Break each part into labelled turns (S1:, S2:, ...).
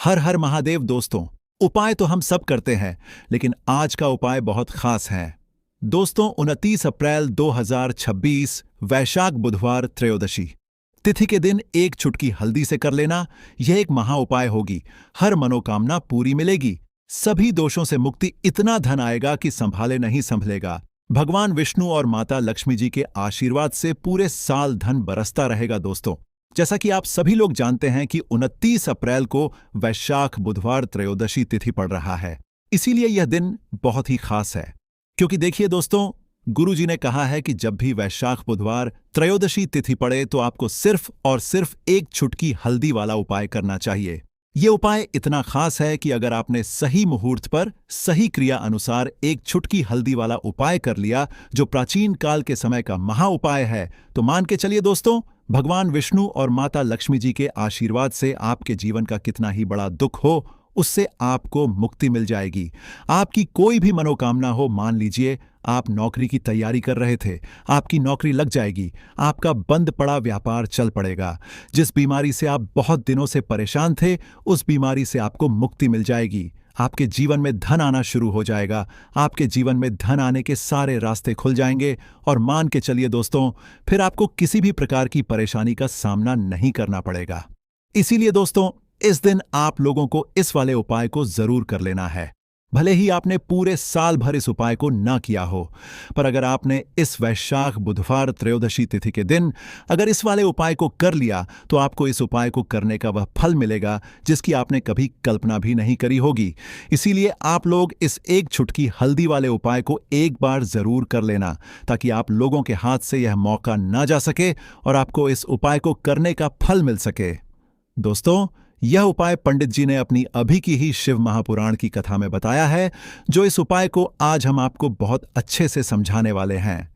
S1: हर हर महादेव दोस्तों। उपाय तो हम सब करते हैं, लेकिन आज का उपाय बहुत खास है। दोस्तों, 29 अप्रैल 2026 वैशाख बुधवार त्रयोदशी तिथि के दिन एक चुटकी हल्दी से कर लेना यह एक महा उपाय होगी। हर मनोकामना पूरी मिलेगी, सभी दोषों से मुक्ति, इतना धन आएगा कि संभाले नहीं संभलेगा। भगवान विष्णु और माता लक्ष्मी जी के आशीर्वाद से पूरे साल धन बरसता रहेगा। दोस्तों, जैसा कि आप सभी लोग जानते हैं कि 29 अप्रैल को वैशाख बुधवार त्रयोदशी तिथि पड़ रहा है, इसीलिए यह दिन बहुत ही खास है। क्योंकि देखिए दोस्तों, गुरु जी ने कहा है कि जब भी वैशाख बुधवार त्रयोदशी तिथि पड़े तो आपको सिर्फ और सिर्फ एक चुटकी हल्दी वाला उपाय करना चाहिए। ये उपाय इतना खास है कि अगर आपने सही मुहूर्त पर सही क्रिया अनुसार एक चुटकी हल्दी वाला उपाय कर लिया, जो प्राचीन काल के समय का महा उपाय है, तो मान के चलिए दोस्तों, भगवान विष्णु और माता लक्ष्मी जी के आशीर्वाद से आपके जीवन का कितना ही बड़ा दुख हो, उससे आपको मुक्ति मिल जाएगी। आपकी कोई भी मनोकामना हो, मान लीजिए आप नौकरी की तैयारी कर रहे थे, आपकी नौकरी लग जाएगी, आपका बंद पड़ा व्यापार चल पड़ेगा, जिस बीमारी से आप बहुत दिनों से परेशान थे, उस बीमारी से आपको मुक्ति मिल जाएगी। आपके जीवन में धन आना शुरू हो जाएगा, आपके जीवन में धन आने के सारे रास्ते खुल जाएंगे और मान के चलिए दोस्तों, फिर आपको किसी भी प्रकार की परेशानी का सामना नहीं करना पड़ेगा। इसीलिए दोस्तों, इस दिन आप लोगों को इस वाले उपाय को जरूर कर लेना है। भले ही आपने पूरे साल भर इस उपाय को ना किया हो, पर अगर आपने इस वैशाख बुधवार त्रयोदशी तिथि के दिन अगर इस वाले उपाय को कर लिया, तो आपको इस उपाय को करने का वह फल मिलेगा जिसकी आपने कभी कल्पना भी नहीं करी होगी। इसीलिए आप लोग इस एक चुटकी हल्दी वाले उपाय को एक बार जरूर कर लेना, ताकि आप लोगों के हाथ से यह मौका ना जा सके और आपको इस उपाय को करने का फल मिल सके। दोस्तों, यह उपाय पंडित जी ने अपनी अभी की ही शिव महापुराण की कथा में बताया है, जो इस उपाय को आज हम आपको बहुत अच्छे से समझाने वाले हैं।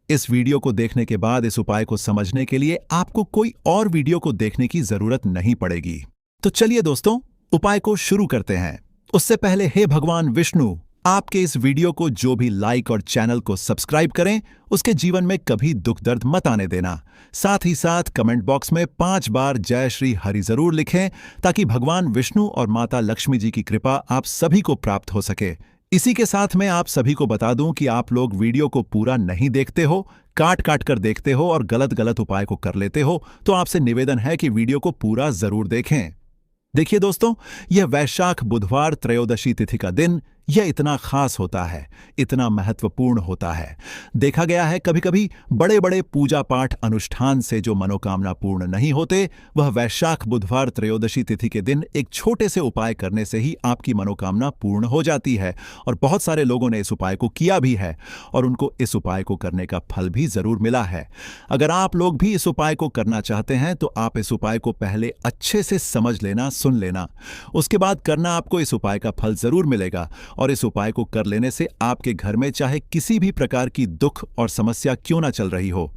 S1: इस वीडियो को देखने के बाद इस उपाय को समझने के लिए आपको कोई और वीडियो को देखने की जरूरत नहीं पड़ेगी। तो चलिए दोस्तों, उपाय को शुरू करते हैं। उससे पहले हे भगवान विष्णु, आपके इस वीडियो को जो भी लाइक और चैनल को सब्सक्राइब करें, उसके जीवन में कभी दुख दर्द मत आने देना। साथ ही साथ कमेंट बॉक्स में 5 बार जय श्री हरि जरूर लिखें, ताकि भगवान विष्णु और माता लक्ष्मी जी की कृपा आप सभी को प्राप्त हो सके। इसी के साथ मैं आप सभी को बता दूं कि आप लोग वीडियो को पूरा नहीं देखते हो, काट काट कर देखते हो और गलत गलत उपाय को कर लेते हो, तो आपसे निवेदन है कि वीडियो को पूरा जरूर देखें। देखिए दोस्तों, यह वैशाख बुधवार त्रयोदशी तिथि का दिन यह इतना खास होता है, इतना महत्वपूर्ण होता है। देखा गया है कभी कभी बड़े बड़े पूजा पाठ अनुष्ठान से जो मनोकामना पूर्ण नहीं होते, वह वैशाख बुधवार त्रयोदशी तिथि के दिन एक छोटे से उपाय करने से ही आपकी मनोकामना पूर्ण हो जाती है। और बहुत सारे लोगों ने इस उपाय को किया भी है और उनको इस उपाय को करने का फल भी जरूर मिला है। अगर आप लोग भी इस उपाय को करना चाहते हैं, तो आप इस उपाय को पहले अच्छे से समझ लेना, सुन लेना, उसके बाद करना, आपको इस उपाय का फल जरूर मिलेगा। और इस उपाय को कर लेने से आपके घर में चाहे किसी भी प्रकार की दुख और समस्या क्यों ना चल रही हो,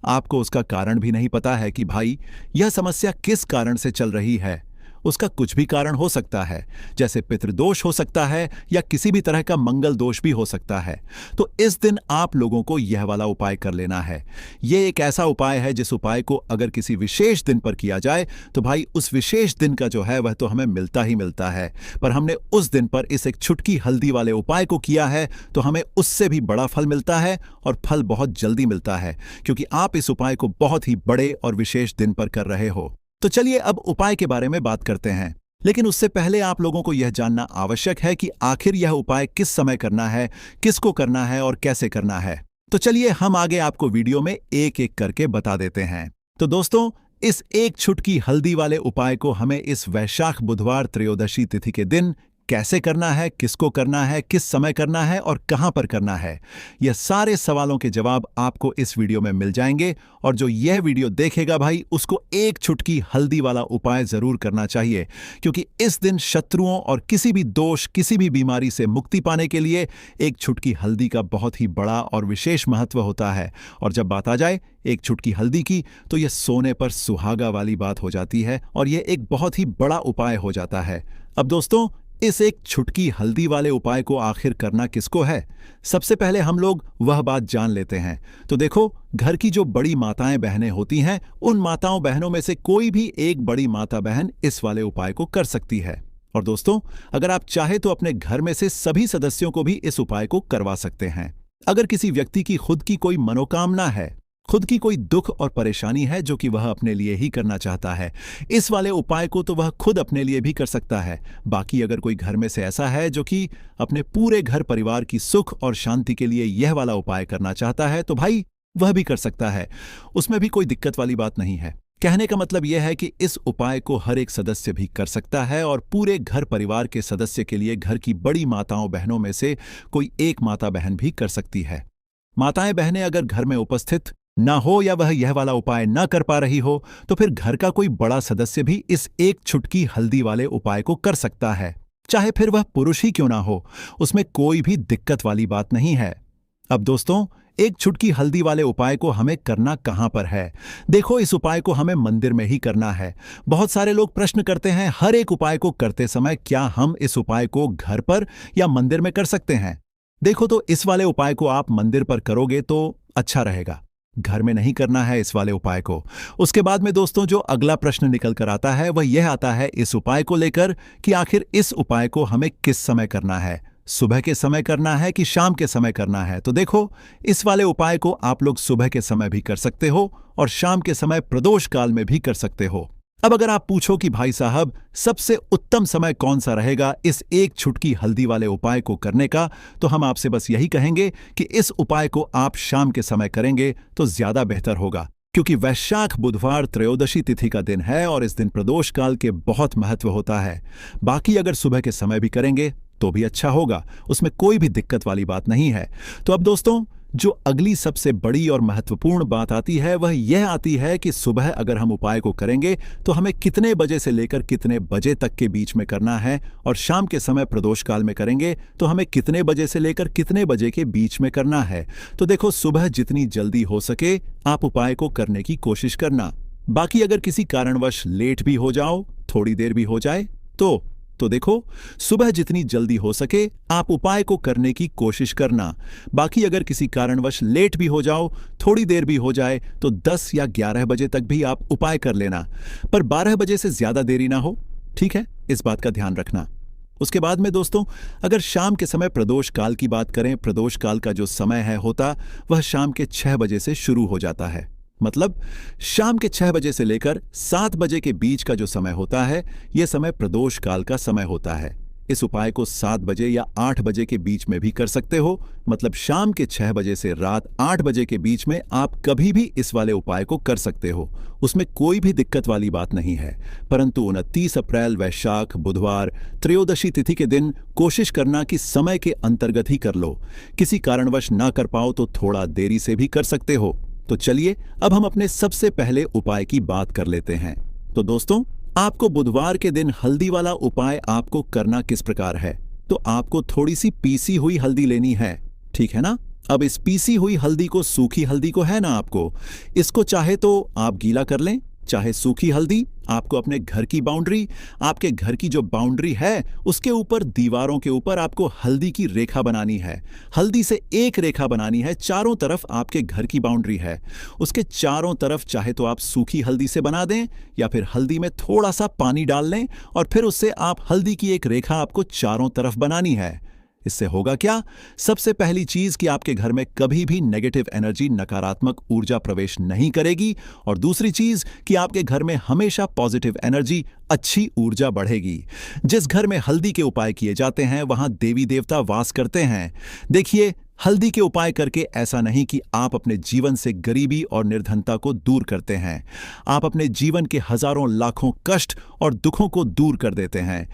S1: आपको उसका कारण भी नहीं पता है कि भाई यह समस्या किस कारण से चल रही है, उसका कुछ भी कारण हो सकता है, जैसे पितृदोष हो सकता है या किसी भी तरह का मंगल दोष भी हो सकता है। तो इस दिन आप लोगों को यह वाला उपाय कर लेना है। यह एक ऐसा उपाय है जिस उपाय को अगर किसी विशेष दिन पर किया जाए, तो भाई उस विशेष दिन का जो है वह तो हमें मिलता ही मिलता है, पर हमने उस दिन पर इस एक चुटकी हल्दी वाले उपाय को किया है, तो हमें उससे भी बड़ा फल मिलता है और फल बहुत जल्दी मिलता है, क्योंकि आप इस उपाय को बहुत ही बड़े और विशेष दिन पर कर रहे हो। तो चलिए अब उपाय के बारे में बात करते हैं, लेकिन उससे पहले आप लोगों को यह जानना आवश्यक है कि आखिर यह उपाय किस समय करना है, किसको करना है और कैसे करना है। तो चलिए हम आगे आपको वीडियो में एक एक करके बता देते हैं। तो दोस्तों, इस एक चुटकी हल्दी वाले उपाय को हमें इस वैशाख बुधवार त्रयोदशी तिथि के दिन कैसे करना है, किसको करना है, किस समय करना है और कहां पर करना है, यह सारे सवालों के जवाब आपको इस वीडियो में मिल जाएंगे। और जो यह वीडियो देखेगा भाई, उसको एक चुटकी हल्दी वाला उपाय जरूर करना चाहिए, क्योंकि इस दिन शत्रुओं और किसी भी दोष, किसी भी बीमारी से मुक्ति पाने के लिए एक चुटकी हल्दी का बहुत ही बड़ा और विशेष महत्व होता है। और जब बात आ जाए एक चुटकी हल्दी की, तो यह सोने पर सुहागा वाली बात हो जाती है और यह एक बहुत ही बड़ा उपाय हो जाता है। अब दोस्तों, इस एक चुटकी हल्दी वाले उपाय को आखिर करना किसको है, सबसे पहले हम लोग वह बात जान लेते हैं। तो देखो, घर की जो बड़ी माताएं बहनें होती हैं, उन माताओं बहनों में से कोई भी एक बड़ी माता बहन इस वाले उपाय को कर सकती है। और दोस्तों, अगर आप चाहे तो अपने घर में से सभी सदस्यों को भी इस उपाय को करवा सकते हैं। अगर किसी व्यक्ति की खुद की कोई मनोकामना है, खुद की कोई दुख और परेशानी है जो कि वह अपने लिए ही करना चाहता है, इस वाले उपाय को तो वह खुद अपने लिए भी कर सकता है। बाकी अगर कोई घर में से ऐसा है जो कि अपने पूरे घर परिवार की सुख और शांति के लिए यह वाला उपाय करना चाहता है, तो भाई वह भी कर सकता है। उसमें भी कोई दिक्कत वाली बात नहीं है। कहने का मतलब यह है कि इस उपाय को हर एक सदस्य भी कर सकता है और पूरे घर परिवार के सदस्य के लिए घर की बड़ी माताओं बहनों में से कोई एक माता बहन भी कर सकती है। माताएं बहनें अगर घर में उपस्थित ना हो या वह यह वाला उपाय ना कर पा रही हो, तो फिर घर का कोई बड़ा सदस्य भी इस एक चुटकी हल्दी वाले उपाय को कर सकता है, चाहे फिर वह पुरुष ही क्यों ना हो। उसमें कोई भी दिक्कत वाली बात नहीं है। अब दोस्तों, एक चुटकी हल्दी वाले उपाय को हमें करना कहां पर है? देखो, इस उपाय को हमें मंदिर में ही करना है। बहुत सारे लोग प्रश्न करते हैं, हर एक उपाय को करते समय क्या हम इस उपाय को घर पर या मंदिर में कर सकते हैं? देखो, तो इस वाले उपाय को आप मंदिर पर करोगे तो अच्छा रहेगा, घर में नहीं करना है इस वाले उपाय को। उसके बाद में दोस्तों, जो अगला प्रश्न निकल कर आता है वह यह आता है इस उपाय को लेकर कि आखिर इस उपाय को हमें किस समय करना है, सुबह के समय करना है कि शाम के समय करना है? तो देखो, इस वाले उपाय को आप लोग सुबह के समय भी कर सकते हो और शाम के समय प्रदोष काल में भी कर सकते हो। अब अगर आप पूछो कि भाई साहब, सबसे उत्तम समय कौन सा रहेगा इस एक चुटकी हल्दी वाले उपाय को करने का, तो हम आपसे बस यही कहेंगे कि इस उपाय को आप शाम के समय करेंगे तो ज्यादा बेहतर होगा, क्योंकि वैशाख बुधवार त्रयोदशी तिथि का दिन है और इस दिन प्रदोष काल के बहुत महत्व होता है। बाकी अगर सुबह के समय भी करेंगे तो भी अच्छा होगा, उसमें कोई भी दिक्कत वाली बात नहीं है। तो अब दोस्तों, जो अगली सबसे बड़ी और महत्वपूर्ण बात आती है वह यह आती है कि सुबह अगर हम उपाय को करेंगे तो हमें कितने बजे से लेकर कितने बजे तक के बीच में करना है, और शाम के समय प्रदोष काल में करेंगे तो हमें कितने बजे से लेकर कितने बजे के बीच में करना है। तो देखो, सुबह जितनी जल्दी हो सके आप उपाय को करने की कोशिश करना। बाकी अगर किसी कारणवश लेट भी हो जाओ, थोड़ी देर भी हो जाए, तो देखो, सुबह जितनी जल्दी हो सके आप उपाय को करने की कोशिश करना। बाकी अगर किसी कारणवश लेट भी हो जाओ, थोड़ी देर भी हो जाए, तो 10 या 11 बजे तक भी आप उपाय कर लेना, पर 12 बजे से ज्यादा देरी ना हो, ठीक है? इस बात का ध्यान रखना। उसके बाद में दोस्तों, अगर शाम के समय प्रदोष काल की बात करें, प्रदोष काल का जो समय है होता वह शाम के 6 बजे से शुरू हो जाता है। मतलब शाम के 6 बजे से लेकर 7 बजे के बीच का जो समय होता है, यह समय प्रदोष काल का समय होता है। इस उपाय को 7 बजे या 8 बजे के बीच में भी कर सकते हो। मतलब शाम के 6 बजे से रात 8 बजे के बीच में आप कभी भी इस वाले उपाय को कर सकते हो, उसमें कोई भी दिक्कत वाली बात नहीं है। परंतु 29 अप्रैल वैशाख बुधवार त्रयोदशी तिथि के दिन कोशिश करना कि समय के अंतर्गत ही कर लो। किसी कारणवश ना कर पाओ तो थोड़ा देरी से भी कर सकते हो। तो चलिए, अब हम अपने सबसे पहले उपाय की बात कर लेते हैं। तो दोस्तों, आपको बुधवार के दिन हल्दी वाला उपाय आपको करना किस प्रकार है? तो आपको थोड़ी सी पीसी हुई हल्दी लेनी है, ठीक है ना? अब इस पीसी हुई हल्दी को, सूखी हल्दी को है ना, आपको इसको चाहे तो आप गीला कर लें, चाहे सूखी हल्दी आपको अपने घर की बाउंड्री, आपके घर की जो बाउंड्री है उसके ऊपर, दीवारों के ऊपर आपको हल्दी की रेखा बनानी है। हल्दी से एक रेखा बनानी है, चारों तरफ आपके घर की बाउंड्री है, उसके चारों तरफ चाहे तो आप सूखी हल्दी से बना दें या फिर हल्दी में थोड़ा सा पानी डाल लें और फिर उससे आप हल्दी की एक रेखा आपको चारों तरफ बनानी है। इससे होगा क्या? सबसे पहली चीज कि आपके घर में कभी भी नेगेटिव एनर्जी, नकारात्मक ऊर्जा प्रवेश नहीं करेगी, और दूसरी चीज कि आपके घर में हमेशा पॉजिटिव एनर्जी, अच्छी ऊर्जा बढ़ेगी। जिस घर में हल्दी के उपाय किए जाते हैं वहां देवी देवता वास करते हैं। देखिए, हल्दी के उपाय करके ऐसा नहीं कि आप अपने जीवन से गरीबी और निर्धनता को दूर करते हैं, आप अपने जीवन के हजारों लाखों कष्ट और दुखों को दूर कर देते हैं।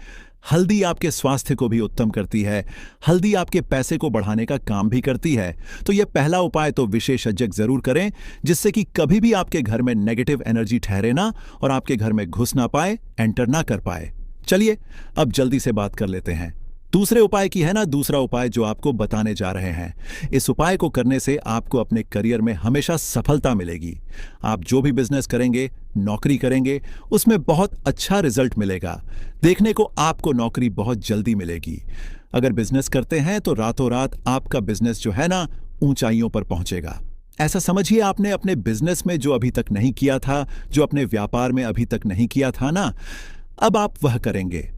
S1: हल्दी आपके स्वास्थ्य को भी उत्तम करती है, हल्दी आपके पैसे को बढ़ाने का काम भी करती है। तो यह पहला उपाय तो विशेषज्ञ जरूर करें, जिससे कि कभी भी आपके घर में नेगेटिव एनर्जी ठहरे ना और आपके घर में घुस ना पाए, एंटर ना कर पाए। चलिए, अब जल्दी से बात कर लेते हैं दूसरे उपाय की, है ना? दूसरा उपाय जो आपको बताने जा रहे हैं, इस उपाय को करने से आपको अपने करियर में हमेशा सफलता मिलेगी। आप जो भी बिजनेस करेंगे, नौकरी करेंगे, उसमें बहुत अच्छा रिजल्ट मिलेगा। देखने को आपको नौकरी बहुत जल्दी मिलेगी। अगर बिजनेस करते हैं तो रातों रात आपका बिजनेस जो है ना, ऊंचाइयों पर पहुंचेगा। ऐसा समझिए, आपने अपने बिजनेस में जो अभी तक नहीं किया था, जो अपने व्यापार में अभी तक नहीं किया था ना, अब आप वह करेंगे।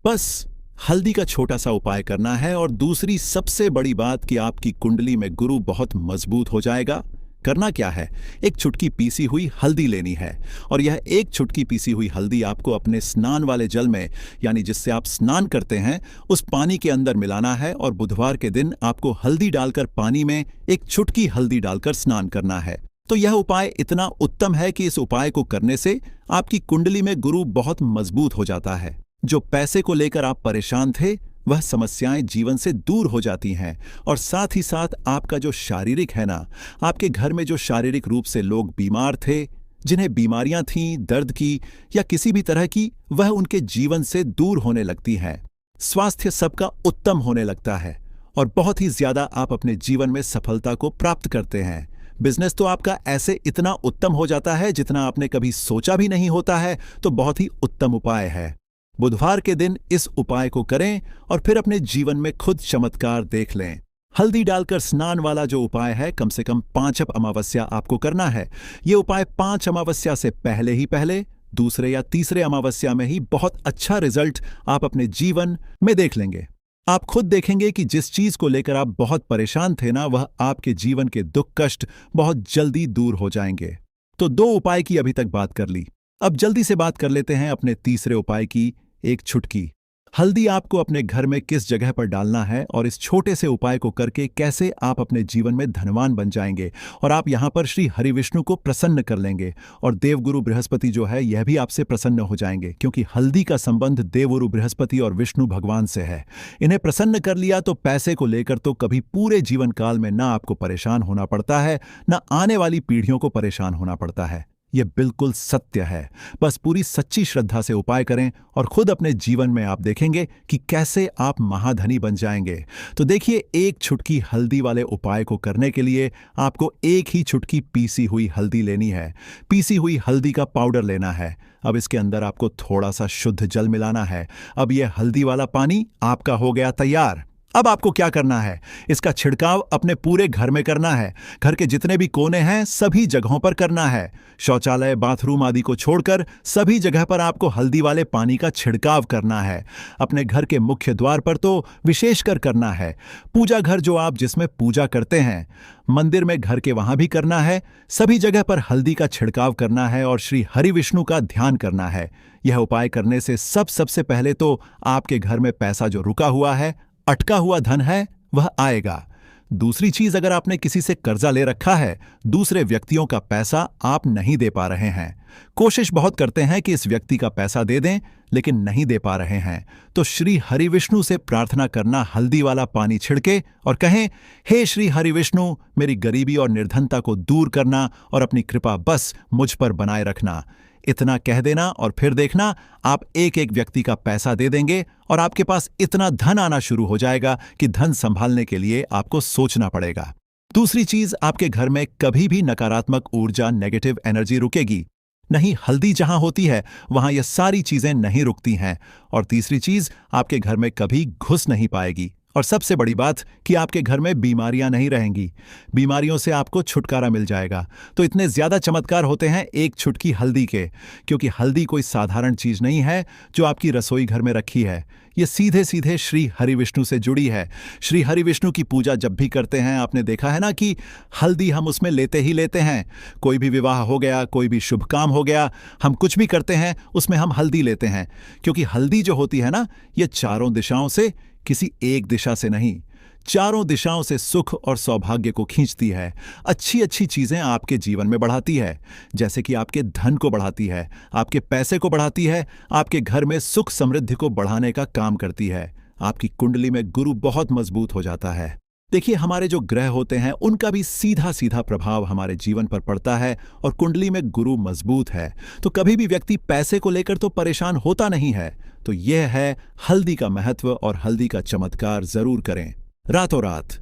S1: बस हल्दी का छोटा सा उपाय करना है। और दूसरी सबसे बड़ी बात कि आपकी कुंडली में गुरु बहुत मजबूत हो जाएगा। करना क्या है, एक चुटकी पीसी हुई हल्दी लेनी है और यह एक चुटकी पीसी हुई हल्दी आपको अपने स्नान वाले जल में, यानी जिससे आप स्नान करते हैं, उस पानी के अंदर मिलाना है। और बुधवार के दिन आपको हल्दी डालकर पानी में एक चुटकी हल्दी डालकर स्नान करना है। तो यह उपाय इतना उत्तम है कि इस उपाय को करने से आपकी कुंडली में गुरु बहुत मजबूत हो जाता है। जो पैसे को लेकर आप परेशान थे, वह समस्याएं जीवन से दूर हो जाती हैं। और साथ ही साथ आपका जो शारीरिक है ना, आपके घर में जो शारीरिक रूप से लोग बीमार थे, जिन्हें बीमारियां थीं, दर्द की या किसी भी तरह की, वह उनके जीवन से दूर होने लगती हैं। स्वास्थ्य सबका उत्तम होने लगता है और बहुत ही ज्यादा आप अपने जीवन में सफलता को प्राप्त करते हैं। बिजनेस तो आपका ऐसे इतना उत्तम हो जाता है जितना आपने कभी सोचा भी नहीं होता है। तो बहुत ही उत्तम उपाय है। बुधवार के दिन इस उपाय को करें और फिर अपने जीवन में खुद चमत्कार देख लें। हल्दी डालकर स्नान वाला जो उपाय है, कम से कम 5 अमावस्या आपको करना है। ये उपाय 5 अमावस्या से पहले, दूसरे या तीसरे अमावस्या में ही बहुत अच्छा रिजल्ट आप अपने जीवन में देख लेंगे। आप खुद देखेंगे कि जिस चीज को लेकर आप बहुत परेशान थे ना, वह आपके जीवन के दुख कष्ट बहुत जल्दी दूर हो जाएंगे। तो 2 उपाय की अभी तक बात कर ली। अब जल्दी से बात कर लेते हैं अपने तीसरे उपाय की। एक चुटकी हल्दी आपको अपने घर में किस जगह पर डालना है और इस छोटे से उपाय को करके कैसे आप अपने जीवन में धनवान बन जाएंगे और आप यहां पर श्री हरिविष्णु को प्रसन्न कर लेंगे। और देवगुरु बृहस्पति जो है, यह भी आपसे प्रसन्न हो जाएंगे, क्योंकि हल्दी का संबंध देवगुरु बृहस्पति और विष्णु भगवान से है। इन्हें प्रसन्न कर लिया तो पैसे को लेकर तो कभी पूरे जीवन काल में ना आपको परेशान होना पड़ता है, ना आने वाली पीढ़ियों को परेशान होना पड़ता है। यह बिल्कुल सत्य है। बस पूरी सच्ची श्रद्धा से उपाय करें और खुद अपने जीवन में आप देखेंगे कि कैसे आप महाधनी बन जाएंगे। तो देखिए, एक चुटकी हल्दी वाले उपाय को करने के लिए आपको एक ही चुटकी पीसी हुई हल्दी लेनी है। पीसी हुई हल्दी का पाउडर लेना है। अब इसके अंदर आपको थोड़ा सा शुद्ध जल मिलाना है। अब यह हल्दी वाला पानी आपका हो गया तैयार। अब आपको क्या करना है, इसका छिड़काव अपने पूरे घर में करना है। घर के जितने भी कोने हैं, सभी जगहों पर करना है। शौचालय, बाथरूम आदि को छोड़कर सभी जगह पर आपको हल्दी वाले पानी का छिड़काव करना है। अपने घर के मुख्य द्वार पर तो विशेषकर करना है। पूजा घर जो आप जिसमें पूजा करते हैं, मंदिर में घर के वहां भी करना है। सभी जगह पर हल्दी का छिड़काव करना है और श्री हरिविष्णु का ध्यान करना है। यह उपाय करने से सबसे पहले तो आपके घर में पैसा जो रुका हुआ है, अटका हुआ धन है, वह आएगा। दूसरी चीज, अगर आपने किसी से कर्जा ले रखा है, दूसरे व्यक्तियों का पैसा आप नहीं दे पा रहे हैं, कोशिश बहुत करते हैं कि इस व्यक्ति का पैसा दे दें, लेकिन नहीं दे पा रहे हैं, तो श्री हरिविष्णु से प्रार्थना करना, हल्दी वाला पानी छिड़के और कहें, हे श्री हरिविष्णु, मेरी गरीबी और निर्धनता को दूर करना और अपनी कृपा बस मुझ पर बनाए रखना। इतना कह देना और फिर देखना, आप एक एक व्यक्ति का पैसा दे देंगे और आपके पास इतना धन आना शुरू हो जाएगा कि धन संभालने के लिए आपको सोचना पड़ेगा। दूसरी चीज, आपके घर में कभी भी नकारात्मक ऊर्जा, नेगेटिव एनर्जी रुकेगी नहीं। हल्दी जहां होती है वहां ये सारी चीजें नहीं रुकती हैं। और तीसरी चीज, आपके घर में कभी घुस नहीं पाएगी। और सबसे बड़ी बात कि आपके घर में बीमारियां नहीं रहेंगी। बीमारियों से आपको छुटकारा मिल जाएगा। तो इतने ज्यादा चमत्कार होते हैं एक चुटकी हल्दी के, क्योंकि हल्दी कोई साधारण चीज नहीं है जो आपकी रसोई घर में रखी है। ये सीधे सीधे श्री हरिविष्णु से जुड़ी है। श्री हरिविष्णु की पूजा जब भी करते हैं, आपने देखा है ना कि हल्दी हम उसमें लेते ही लेते हैं। कोई भी विवाह हो गया, कोई भी शुभ काम हो गया, हम कुछ भी करते हैं उसमें हम हल्दी लेते हैं, क्योंकि हल्दी जो होती है ना, ये चारों दिशाओं से, किसी एक दिशा से नहीं, चारों दिशाओं से सुख और सौभाग्य को खींचती है। अच्छी अच्छी चीजें आपके जीवन में बढ़ाती है, जैसे कि आपके धन को बढ़ाती है, आपके पैसे को बढ़ाती है, आपके घर में सुख समृद्धि को बढ़ाने का काम करती है। आपकी कुंडली में गुरु बहुत मजबूत हो जाता है। देखिए, हमारे जो ग्रह होते हैं उनका भी सीधा सीधा प्रभाव हमारे जीवन पर पड़ता है, और कुंडली में गुरु मजबूत है तो कभी भी व्यक्ति पैसे को लेकर तो परेशान होता नहीं है। तो यह है हल्दी का महत्व, और हल्दी का चमत्कार जरूर करें। रातों रात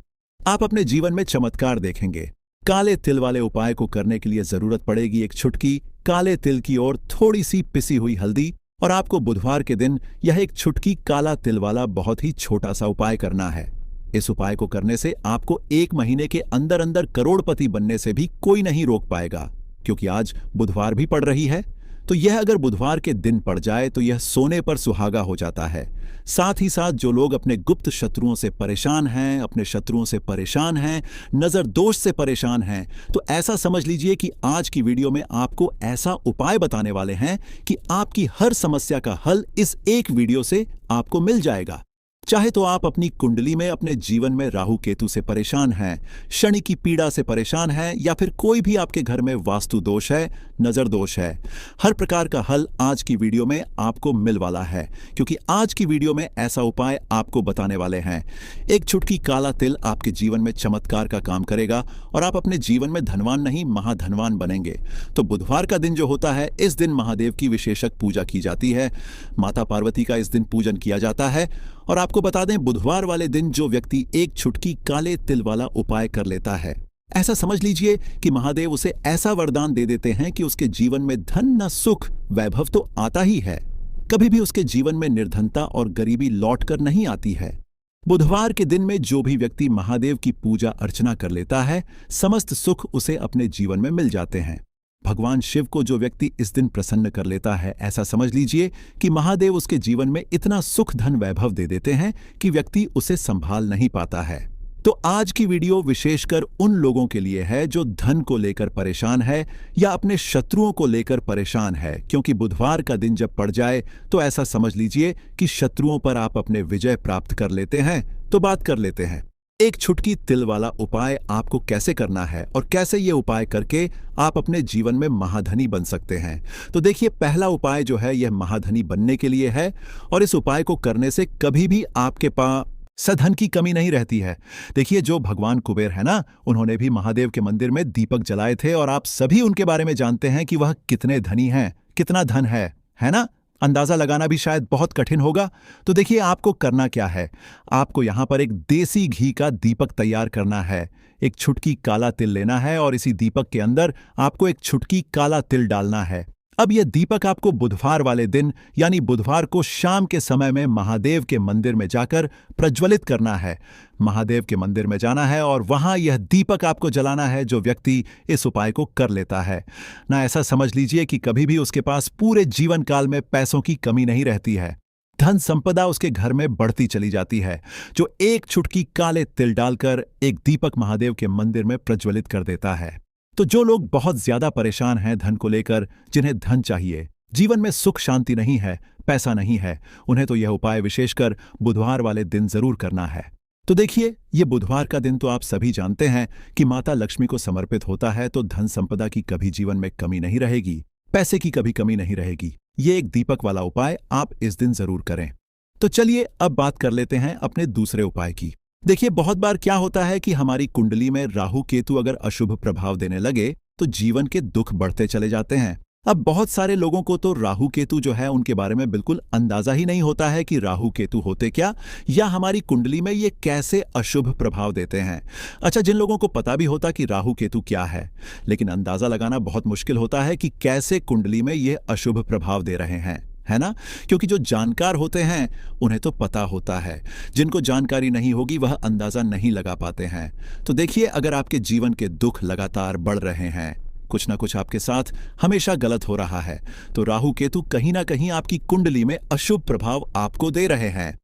S1: आप अपने जीवन में चमत्कार देखेंगे। काले तिल वाले उपाय को करने के लिए जरूरत पड़ेगी एक चुटकी काले तिल की और थोड़ी सी पिसी हुई हल्दी, और आपको बुधवार के दिन यह एक चुटकी काला तिल वाला बहुत ही छोटा सा उपाय करना है। इस उपाय को करने से आपको 1 महीने के अंदर अंदर करोड़पति बनने से भी कोई नहीं रोक पाएगा, क्योंकि आज बुधवार भी पड़ रही है। तो यह अगर बुधवार के दिन पड़ जाए तो यह सोने पर सुहागा हो जाता है। साथ ही साथ जो लोग अपने गुप्त शत्रुओं से परेशान हैं, अपने शत्रुओं से परेशान हैं, नजर दोष से परेशान हैं, तो ऐसा समझ लीजिए कि आज की वीडियो में आपको ऐसा उपाय बताने वाले हैं कि आपकी हर समस्या का हल इस एक वीडियो से आपको मिल जाएगा। चाहे तो आप अपनी कुंडली में अपने जीवन में राहु केतु से परेशान हैं, शनि की पीड़ा से परेशान हैं, या फिर कोई भी आपके घर में वास्तु दोष है, नजर दोष है, हर प्रकार का हल आज की वीडियो में आपको मिल वाला है, क्योंकि आज की वीडियो में ऐसा उपाय आपको बताने वाले हैं। एक चुटकी काला तिल आपके जीवन में चमत्कार का काम करेगा और आप अपने जीवन में धनवान नहीं महाधनवान बनेंगे। तो बुधवार का दिन जो होता है, इस दिन महादेव की विशेषक पूजा की जाती है, माता पार्वती का इस दिन पूजन किया जाता है। और आपको बता दें, बुधवार वाले दिन जो व्यक्ति एक चुटकी काले तिल वाला उपाय कर लेता है, ऐसा समझ लीजिए कि महादेव उसे ऐसा वरदान दे देते हैं कि उसके जीवन में धन न सुख वैभव तो आता ही है, कभी भी उसके जीवन में निर्धनता और गरीबी लौट कर नहीं आती है। बुधवार के दिन में जो भी व्यक्ति महादेव की पूजा अर्चना कर लेता है, समस्त सुख उसे अपने जीवन में मिल जाते हैं। भगवान शिव को जो व्यक्ति इस दिन प्रसन्न कर लेता है, ऐसा समझ लीजिए कि महादेव उसके जीवन में इतना सुख धन वैभव दे देते हैं कि व्यक्ति उसे संभाल नहीं पाता है। तो आज की वीडियो विशेषकर उन लोगों के लिए है जो धन को लेकर परेशान है या अपने शत्रुओं को लेकर परेशान है, क्योंकि बुधवार का दिन जब पड़ जाए तो ऐसा समझ लीजिए कि शत्रुओं पर आप अपने विजय प्राप्त कर लेते हैं। तो बात कर लेते हैं एक छुटकी तिल वाला उपाय आपको कैसे करना है और कैसे ये उपाय करके आप अपने जीवन में महाधनी बन सकते हैं। तो देखिए, पहला उपाय जो है यह महाधनी बनने के लिए है, और इस उपाय को करने से कभी भी आपके पास धन की कमी नहीं रहती है। देखिए, जो भगवान कुबेर है ना, उन्होंने भी महादेव के मंदिर में दीपक जलाए थे, और आप सभी उनके बारे में जानते हैं कि वह कितने धनी हैं, कितना धन है ना। अंदाजा लगाना भी शायद बहुत कठिन होगा। तो देखिए, आपको करना क्या है, आपको यहां पर एक देसी घी का दीपक तैयार करना है। एक छुटकी काला तिल लेना है और इसी दीपक के अंदर आपको एक छुटकी काला तिल डालना है। अब यह दीपक आपको बुधवार वाले दिन यानी बुधवार को शाम के समय में महादेव के मंदिर में जाकर प्रज्वलित करना है। महादेव के मंदिर में जाना है और वहां यह दीपक आपको जलाना है जो व्यक्ति इस उपाय को कर लेता है ना। ऐसा समझ लीजिए कि कभी भी उसके पास पूरे जीवन काल में पैसों की कमी नहीं रहती है, धन संपदा उसके घर में बढ़ती चली जाती है, जो एक छुटकी काले तिल डालकर एक दीपक महादेव के मंदिर में प्रज्वलित कर देता है। तो जो लोग बहुत ज्यादा परेशान हैं धन को लेकर, जिन्हें धन चाहिए, जीवन में सुख शांति नहीं है, पैसा नहीं है, उन्हें तो यह उपाय विशेषकर बुधवार वाले दिन जरूर करना है। तो देखिए, ये बुधवार का दिन तो आप सभी जानते हैं कि माता लक्ष्मी को समर्पित होता है, तो धन संपदा की कभी जीवन में कमी नहीं रहेगी, पैसे की कभी कमी नहीं रहेगी। ये एक दीपक वाला उपाय आप इस दिन जरूर करें। तो चलिए अब बात कर लेते हैं अपने दूसरे उपाय की। देखिए, बहुत बार क्या होता है कि हमारी कुंडली में राहु केतु अगर अशुभ प्रभाव देने लगे तो जीवन के दुख बढ़ते चले जाते हैं। अब बहुत सारे लोगों को तो राहु केतु जो है उनके बारे में बिल्कुल अंदाजा ही नहीं होता है कि राहु केतु होते क्या, या हमारी कुंडली में ये कैसे अशुभ प्रभाव देते हैं। अच्छा, जिन लोगों को पता भी होता कि राहु केतु क्या है, लेकिन अंदाजा लगाना बहुत मुश्किल होता है कि कैसे कुंडली में ये अशुभ प्रभाव दे रहे हैं, है ना। क्योंकि जो जानकार होते हैं उन्हें तो पता होता है, जिनको जानकारी नहीं होगी वह अंदाजा नहीं लगा पाते हैं। तो देखिए, अगर आपके जीवन के दुख लगातार बढ़ रहे हैं, कुछ ना कुछ आपके साथ हमेशा गलत हो रहा है, तो राहु केतु कहीं ना कहीं आपकी कुंडली में अशुभ प्रभाव आपको दे रहे हैं,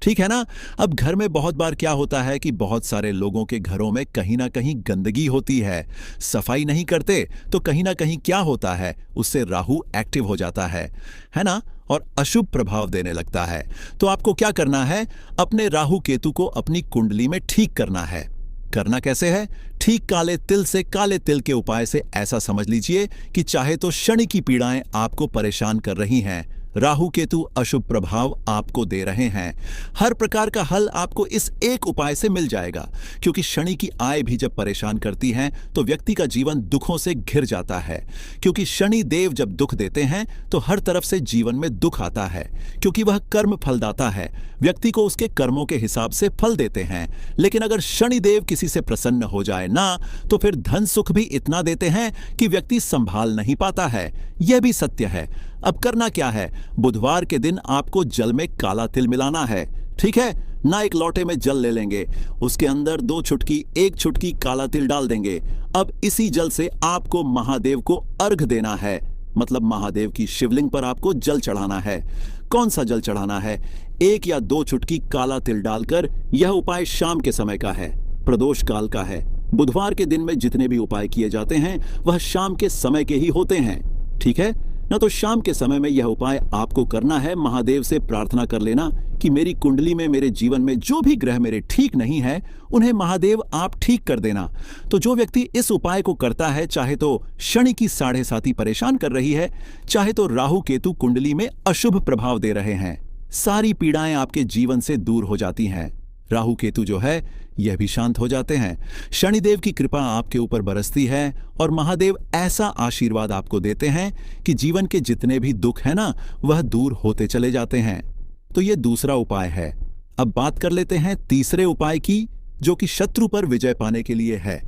S1: ठीक है ना। अब घर में बहुत बार क्या होता है कि बहुत सारे लोगों के घरों में कहीं ना कहीं गंदगी होती है, सफाई नहीं करते, तो कहीं ना कहीं क्या होता है, उससे राहु एक्टिव हो जाता है ना, और अशुभ प्रभाव देने लगता है। तो आपको क्या करना है, अपने राहु केतु को अपनी कुंडली में ठीक करना है। करना कैसे है, ठीक काले तिल से, काले तिल के उपाय से। ऐसा समझ लीजिए कि चाहे तो शनि की पीड़ाएं आपको परेशान कर रही हैं, राहु केतु अशुभ प्रभाव आपको दे रहे हैं, हर प्रकार का हल आपको इस एक उपाय से मिल जाएगा। क्योंकि शनि की आय भी जब परेशान करती हैं तो व्यक्ति का जीवन दुखों से घिर जाता है। क्योंकि शनि देव जब दुख देते हैं तो हर तरफ से जीवन में दुख आता है, क्योंकि वह कर्म फलदाता है, व्यक्ति को उसके कर्मों के हिसाब से फल देते हैं। लेकिन अगर शनि देव किसी से प्रसन्न हो जाए ना, तो फिर धन सुख भी इतना देते हैं कि व्यक्ति संभाल नहीं पाता है। यह भी सत्य है। अब करना क्या है, बुधवार के दिन आपको जल में काला तिल मिलाना है, ठीक है ना। एक लोटे में जल ले लेंगे, उसके अंदर 2 चुटकी, 1 चुटकी काला तिल डाल देंगे। अब इसी जल से आपको महादेव को अर्घ देना है। मतलब महादेव की शिवलिंग पर आपको जल चढ़ाना है। कौन सा जल चढ़ाना है? 1 या 2 चुटकी काला तिल डालकर। यह उपाय शाम के समय का है, प्रदोष काल का है। बुधवार के दिन में जितने भी उपाय किए जाते हैं वह शाम के समय के ही होते हैं, ठीक है ना? तो शाम के समय में यह उपाय आपको करना है। महादेव से प्रार्थना कर लेना कि मेरी कुंडली में, मेरे जीवन में जो भी ग्रह मेरे ठीक नहीं है उन्हें महादेव आप ठीक कर देना। तो जो व्यक्ति इस उपाय को करता है, चाहे तो शनि की 7.5 परेशान कर रही है, चाहे तो राहु केतु कुंडली में अशुभ प्रभाव दे रहे हैं, सारी पीड़ाएं आपके जीवन से दूर हो जाती हैं। राहु केतु जो है यह भी शांत हो जाते हैं। शनिदेव की कृपा आपके ऊपर बरसती है और महादेव ऐसा आशीर्वाद आपको देते हैं कि जीवन के जितने भी दुख है ना, वह दूर होते चले जाते हैं। तो यह दूसरा उपाय है। अब बात कर लेते हैं तीसरे उपाय की, जो कि शत्रु पर विजय पाने के लिए है।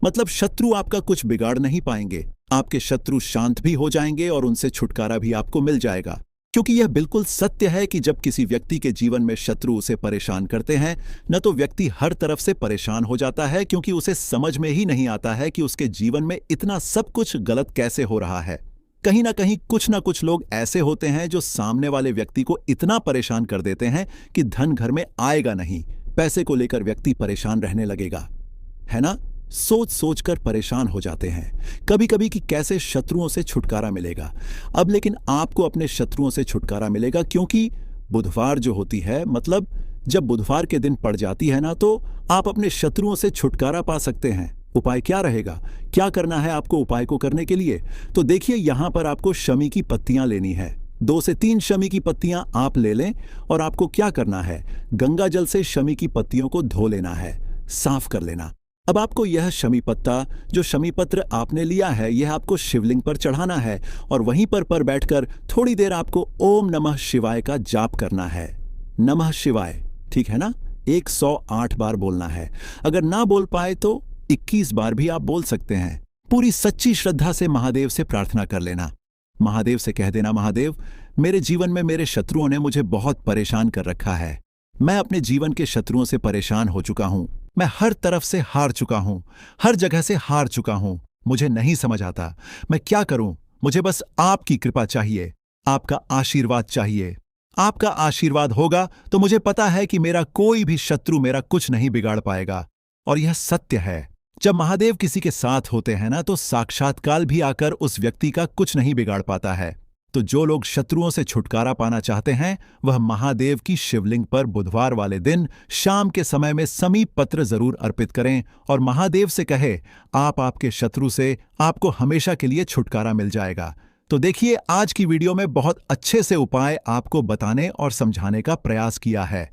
S1: मतलब शत्रु आपका कुछ बिगाड़ नहीं पाएंगे, आपके शत्रु शांत भी हो जाएंगे और उनसे छुटकारा भी आपको मिल जाएगा। क्योंकि यह बिल्कुल सत्य है कि जब किसी व्यक्ति के जीवन में शत्रु उसे परेशान करते हैं न, तो व्यक्ति हर तरफ से परेशान हो जाता है, क्योंकि उसे समझ में ही नहीं आता है कि उसके जीवन में इतना सब कुछ गलत कैसे हो रहा है। कहीं ना कहीं कुछ ना कुछ लोग ऐसे होते हैं जो सामने वाले व्यक्ति को इतना परेशान कर देते हैं कि धन घर में आएगा नहीं, पैसे को लेकर व्यक्ति परेशान रहने लगेगा, है ना? सोच सोच कर परेशान हो जाते हैं कभी कभी कि कैसे शत्रुओं से छुटकारा मिलेगा। अब लेकिन आपको अपने शत्रुओं से छुटकारा मिलेगा, क्योंकि बुधवार जो होती है, मतलब जब बुधवार के दिन पड़ जाती है ना, तो आप अपने शत्रुओं से छुटकारा पा सकते हैं। उपाय क्या रहेगा, क्या करना है आपको उपाय को करने के लिए? तो देखिए, यहां पर आपको शमी की पत्तियां लेनी है। 2 से 3 शमी की पत्तियां आप ले लें और आपको क्या करना है, गंगा जल से शमी की पत्तियों को धो लेना है, साफ कर लेना। अब आपको यह शमी पत्ता, जो शमी पत्र आपने लिया है, यह आपको शिवलिंग पर चढ़ाना है और वहीं पर बैठकर थोड़ी देर आपको ओम नमः शिवाय का जाप करना है। नमः शिवाय, ठीक है ना? 108 बार बोलना है। अगर ना बोल पाए तो 21 बार भी आप बोल सकते हैं। पूरी सच्ची श्रद्धा से महादेव से प्रार्थना कर लेना। महादेव से कह देना, महादेव, मेरे जीवन में मेरे शत्रुओं ने मुझे बहुत परेशान कर रखा है। मैं अपने जीवन के शत्रुओं से परेशान हो चुका हूं। मैं हर तरफ से हार चुका हूं, हर जगह से हार चुका हूं। मुझे नहीं समझ आता मैं क्या करूं। मुझे बस आपकी कृपा चाहिए, आपका आशीर्वाद चाहिए। आपका आशीर्वाद होगा तो मुझे पता है कि मेरा कोई भी शत्रु मेरा कुछ नहीं बिगाड़ पाएगा। और यह सत्य है। जब महादेव किसी के साथ होते हैं ना, तो साक्षात्कार भी आकर उस व्यक्ति का कुछ नहीं बिगाड़ पाता है। तो जो लोग शत्रुओं से छुटकारा पाना चाहते हैं, वह महादेव की शिवलिंग पर बुधवार वाले दिन शाम के समय में समीप पत्र जरूर अर्पित करें और महादेव से कहे, आपके शत्रु से आपको हमेशा के लिए छुटकारा मिल जाएगा। तो देखिए, आज की वीडियो में बहुत अच्छे से उपाय आपको बताने और समझाने का प्रयास किया है।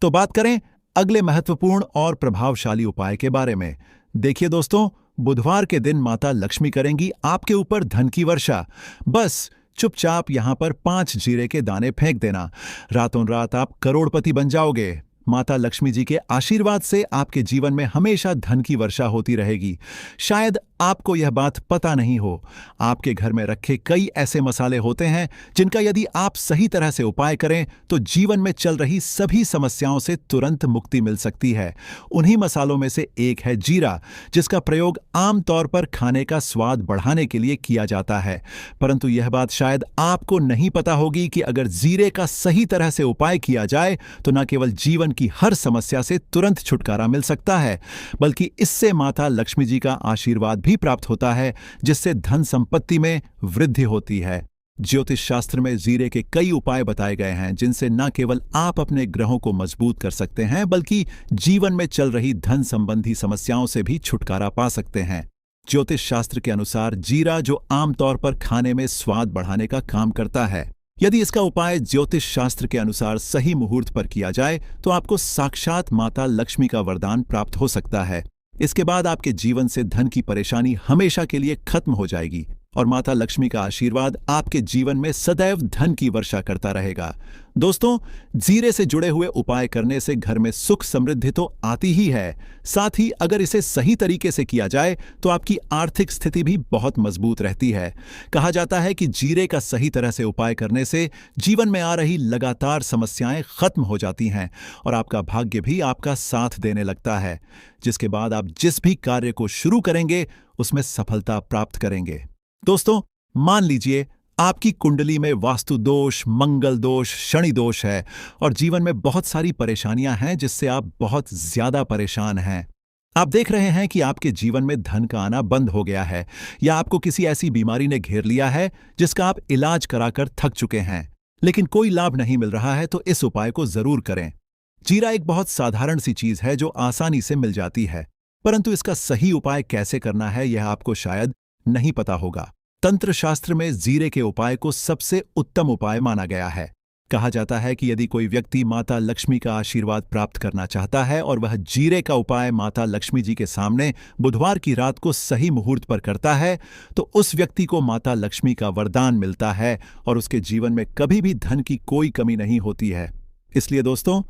S1: तो बात करें अगले महत्वपूर्ण और प्रभावशाली उपाय के बारे में। देखिए दोस्तों, बुधवार के दिन माता लक्ष्मी करेंगी आपके ऊपर धन की वर्षा। बस चुपचाप यहां पर 5 जीरे के दाने फेंक देना, रातों रात आप करोड़पति बन जाओगे। माता लक्ष्मी जी के आशीर्वाद से आपके जीवन में हमेशा धन की वर्षा होती रहेगी। शायद आपको यह बात पता नहीं हो, आपके घर में रखे कई ऐसे मसाले होते हैं जिनका यदि आप सही तरह से उपाय करें तो जीवन में चल रही सभी समस्याओं से तुरंत मुक्ति मिल सकती है। उन्हीं मसालों में से एक है जीरा, जिसका प्रयोग आमतौर पर खाने का स्वाद बढ़ाने के लिए किया जाता है। परंतु यह बात शायद आपको नहीं पता होगी कि अगर जीरे का सही तरह से उपाय किया जाए तो न केवल जीवन की हर समस्या से तुरंत छुटकारा मिल सकता है, बल्कि इससे माता लक्ष्मी जी का आशीर्वाद भी प्राप्त होता है, जिससे धन संपत्ति में वृद्धि होती है। ज्योतिष शास्त्र में जीरे के कई उपाय बताए गए हैं, जिनसे न केवल आप अपने ग्रहों को मजबूत कर सकते हैं, बल्कि जीवन में चल रही धन संबंधी समस्याओं से भी छुटकारा पा सकते हैं। ज्योतिष शास्त्र के अनुसार जीरा, जो आमतौर पर खाने में स्वाद बढ़ाने का काम करता है, यदि इसका उपाय ज्योतिष शास्त्र के अनुसार सही मुहूर्त पर किया जाए तो आपको साक्षात माता लक्ष्मी का वरदान प्राप्त हो सकता है। इसके बाद आपके जीवन से धन की परेशानी हमेशा के लिए खत्म हो जाएगी और माता लक्ष्मी का आशीर्वाद आपके जीवन में सदैव धन की वर्षा करता रहेगा। दोस्तों, जीरे से जुड़े हुए उपाय करने से घर में सुख समृद्धि तो आती ही है, साथ ही अगर इसे सही तरीके से किया जाए तो आपकी आर्थिक स्थिति भी बहुत मजबूत रहती है। कहा जाता है कि जीरे का सही तरह से उपाय करने से जीवन में आ रही लगातार समस्याएं खत्म हो जाती हैं और आपका भाग्य भी आपका साथ देने लगता है, जिसके बाद आप जिस भी कार्य को शुरू करेंगे उसमें सफलता प्राप्त करेंगे। दोस्तों, मान लीजिए आपकी कुंडली में वास्तु दोष, मंगल दोष, शनि दोष है और जीवन में बहुत सारी परेशानियां हैं जिससे आप बहुत ज्यादा परेशान हैं। आप देख रहे हैं कि आपके जीवन में धन का आना बंद हो गया है या आपको किसी ऐसी बीमारी ने घेर लिया है जिसका आप इलाज कराकर थक चुके हैं, लेकिन कोई लाभ नहीं मिल रहा है, तो इस उपाय को जरूर करें। जीरा एक बहुत साधारण सी चीज है जो आसानी से मिल जाती है, परंतु इसका सही उपाय कैसे करना है यह आपको शायद नहीं पता होगा। तंत्र शास्त्र में जीरे के उपाय को सबसे उत्तम उपाय माना गया है। कहा जाता है कि यदि कोई व्यक्ति माता लक्ष्मी का आशीर्वाद प्राप्त करना चाहता है और वह जीरे का उपाय माता लक्ष्मी जी के सामने बुधवार की रात को सही मुहूर्त पर करता है, तो उस व्यक्ति को माता लक्ष्मी का वरदान मिलता है और उसके जीवन में कभी भी धन की कोई कमी नहीं होती है। इसलिए दोस्तों,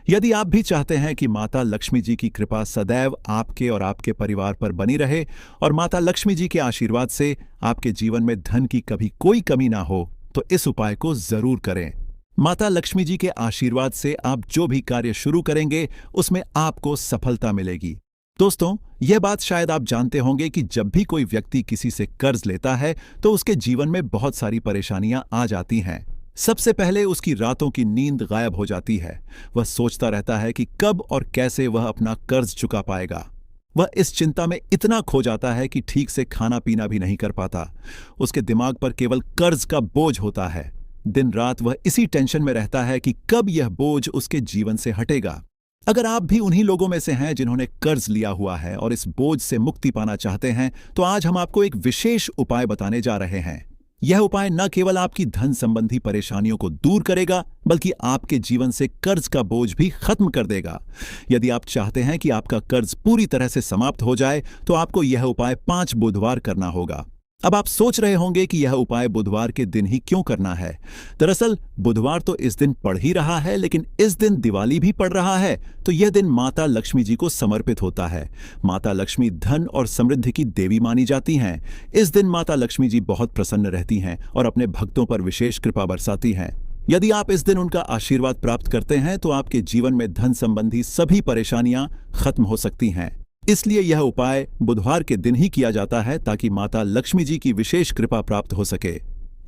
S1: यदि आप भी चाहते हैं कि माता लक्ष्मी जी की कृपा सदैव आपके और आपके परिवार पर बनी रहे और माता लक्ष्मी जी के आशीर्वाद से आपके जीवन में धन की कभी कोई कमी ना हो, तो इस उपाय को जरूर करें। माता लक्ष्मी जी के आशीर्वाद से आप जो भी कार्य शुरू करेंगे उसमें आपको सफलता मिलेगी। दोस्तों, यह बात शायद आप जानते होंगे कि जब भी कोई व्यक्ति किसी से कर्ज लेता है तो उसके जीवन में बहुत सारी परेशानियां आ जाती हैं। सबसे पहले उसकी रातों की नींद गायब हो जाती है। वह सोचता रहता है कि कब और कैसे वह अपना कर्ज चुका पाएगा। वह इस चिंता में इतना खो जाता है कि ठीक से खाना पीना भी नहीं कर पाता। उसके दिमाग पर केवल कर्ज का बोझ होता है। दिन रात वह इसी टेंशन में रहता है कि कब यह बोझ उसके जीवन से हटेगा। अगर आप भी उन्हीं लोगों में से हैं जिन्होंने कर्ज लिया हुआ है और इस बोझ से मुक्ति पाना चाहते हैं, तो आज हम आपको एक विशेष उपाय बताने जा रहे हैं। यह उपाय न केवल आपकी धन संबंधी परेशानियों को दूर करेगा, बल्कि आपके जीवन से कर्ज का बोझ भी खत्म कर देगा। यदि आप चाहते हैं कि आपका कर्ज पूरी तरह से समाप्त हो जाए, तो आपको यह उपाय 5 बुधवार करना होगा। अब आप सोच रहे होंगे कि यह उपाय बुधवार के दिन ही क्यों करना है। दरअसल बुधवार तो इस दिन पड़ ही रहा है, लेकिन इस दिन दिवाली भी पड़ रहा है, तो यह दिन माता लक्ष्मी जी को समर्पित होता है। माता लक्ष्मी धन और समृद्धि की देवी मानी जाती हैं। इस दिन माता लक्ष्मी जी बहुत प्रसन्न रहती हैं और अपने भक्तों पर विशेष कृपा बरसाती हैं। यदि आप इस दिन उनका आशीर्वाद प्राप्त करते हैं तो आपके जीवन में धन संबंधी सभी परेशानियां खत्म हो सकती हैं। इसलिए यह उपाय बुधवार के दिन ही किया जाता है ताकि माता लक्ष्मी जी की विशेष कृपा प्राप्त हो सके।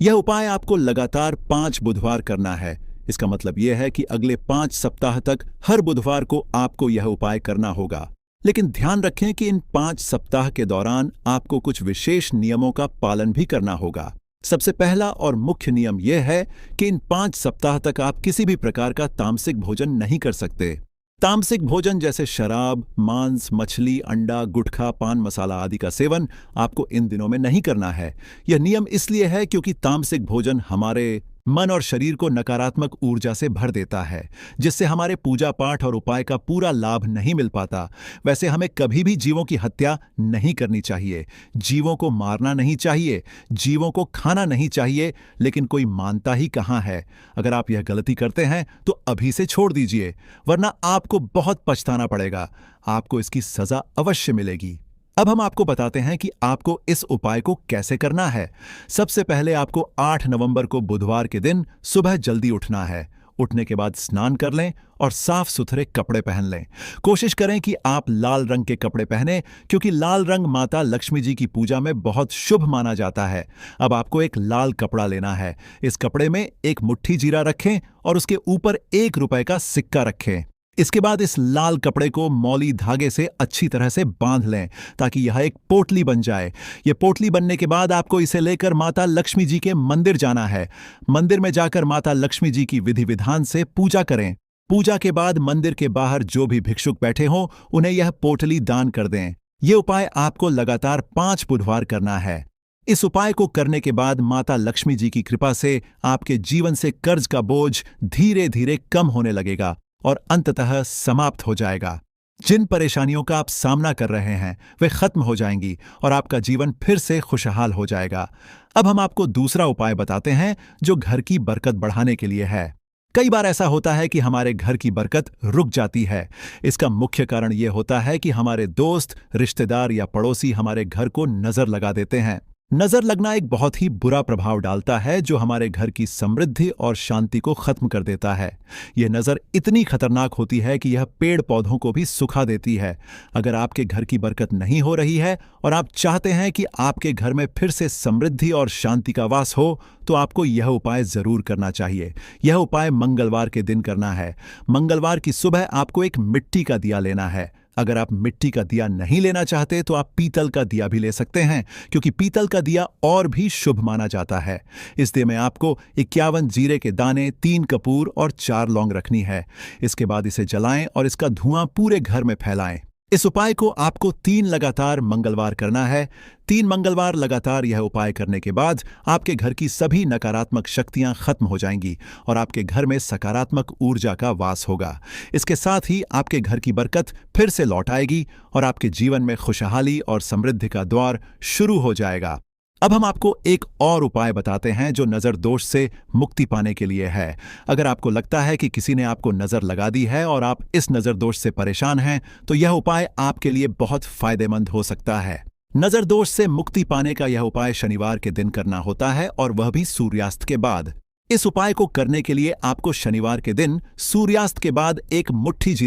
S1: यह उपाय आपको लगातार 5 बुधवार करना है। इसका मतलब यह है कि अगले 5 सप्ताह तक हर बुधवार को आपको यह उपाय करना होगा। लेकिन ध्यान रखें कि इन 5 सप्ताह के दौरान आपको कुछ विशेष नियमों का पालन भी करना होगा। सबसे पहला और मुख्य नियम यह है कि इन 5 सप्ताह तक आप किसी भी प्रकार का तामसिक भोजन नहीं कर सकते। तामसिक भोजन जैसे शराब, मांस, मछली, अंडा, गुटखा, पान मसाला आदि का सेवन आपको इन दिनों में नहीं करना है। यह नियम इसलिए है क्योंकि तामसिक भोजन हमारे मन और शरीर को नकारात्मक ऊर्जा से भर देता है, जिससे हमारे पूजा पाठ और उपाय का पूरा लाभ नहीं मिल पाता। वैसे हमें कभी भी जीवों की हत्या नहीं करनी चाहिए, जीवों को मारना नहीं चाहिए, जीवों को खाना नहीं चाहिए, लेकिन कोई मानता ही कहाँ है। अगर आप यह गलती करते हैं तो अभी से छोड़ दीजिए, वरना आपको बहुत पछताना पड़ेगा। आपको इसकी सजा अवश्य मिलेगी। अब हम आपको बताते हैं कि आपको इस उपाय को कैसे करना है। सबसे पहले आपको 8 नवंबर को बुधवार के दिन सुबह जल्दी उठना है। उठने के बाद स्नान कर लें और साफ सुथरे कपड़े पहन लें। कोशिश करें कि आप लाल रंग के कपड़े पहनें, क्योंकि लाल रंग माता लक्ष्मी जी की पूजा में बहुत शुभ माना जाता है। अब आपको एक लाल कपड़ा लेना है। इस कपड़े में एक मुट्ठी जीरा रखें और उसके ऊपर 1 रुपए का सिक्का रखें। इसके बाद इस लाल कपड़े को मौली धागे से अच्छी तरह से बांध लें ताकि यह एक पोटली बन जाए। यह पोटली बनने के बाद आपको इसे लेकर माता लक्ष्मी जी के मंदिर जाना है। मंदिर में जाकर माता लक्ष्मी जी की विधि विधान से पूजा करें। पूजा के बाद मंदिर के बाहर जो भी भिक्षुक बैठे हों उन्हें यह पोटली दान कर दें। यह उपाय आपको लगातार 5 बुधवार करना है। इस उपाय को करने के बाद माता लक्ष्मी जी की कृपा से आपके जीवन से कर्ज का बोझ धीरे धीरे कम होने लगेगा और अंततः समाप्त हो जाएगा। जिन परेशानियों का आप सामना कर रहे हैं वे खत्म हो जाएंगी और आपका जीवन फिर से खुशहाल हो जाएगा। अब हम आपको दूसरा उपाय बताते हैं जो घर की बरकत बढ़ाने के लिए है। कई बार ऐसा होता है कि हमारे घर की बरकत रुक जाती है। इसका मुख्य कारण यह होता है कि हमारे दोस्त, रिश्तेदार या पड़ोसी हमारे घर को नजर लगा देते हैं। नजर लगना एक बहुत ही बुरा प्रभाव डालता है जो हमारे घर की समृद्धि और शांति को खत्म कर देता है। यह नजर इतनी खतरनाक होती है कि यह पेड़ पौधों को भी सुखा देती है। अगर आपके घर की बरकत नहीं हो रही है और आप चाहते हैं कि आपके घर में फिर से समृद्धि और शांति का वास हो, तो आपको यह उपाय जरूर करना चाहिए। यह उपाय मंगलवार के दिन करना है। मंगलवार की सुबह आपको एक मिट्टी का दिया लेना है। अगर आप मिट्टी का दिया नहीं लेना चाहते तो आप पीतल का दिया भी ले सकते हैं, क्योंकि पीतल का दिया और भी शुभ माना जाता है। इस दिए में आपको 51 जीरे के दाने, 3 कपूर और 4 लौंग रखनी है। इसके बाद इसे जलाएं और इसका धुआं पूरे घर में फैलाएं। इस उपाय को आपको 3 लगातार मंगलवार करना है। 3 मंगलवार लगातार यह उपाय करने के बाद आपके घर की सभी नकारात्मक शक्तियां खत्म हो जाएंगी और आपके घर में सकारात्मक ऊर्जा का वास होगा। इसके साथ ही आपके घर की बरकत फिर से लौट आएगी और आपके जीवन में खुशहाली और समृद्धि का द्वार शुरू हो जाएगा। अब हम आपको एक और उपाय बताते हैं जो नजर दोष से मुक्ति पाने के लिए है। अगर आपको लगता है कि किसी ने आपको नजर लगा दी है और आप इस नजर दोष से परेशान हैं, तो यह उपाय आपके लिए बहुत फायदेमंद हो सकता है। नजर दोष से मुक्ति पाने का यह उपाय शनिवार के दिन करना होता है और वह भी सूर्यास्त के बाद। इस उपाय को करने के लिए आपको शनिवार के दिन सूर्यास्त के बाद एक मुट्ठी जीरा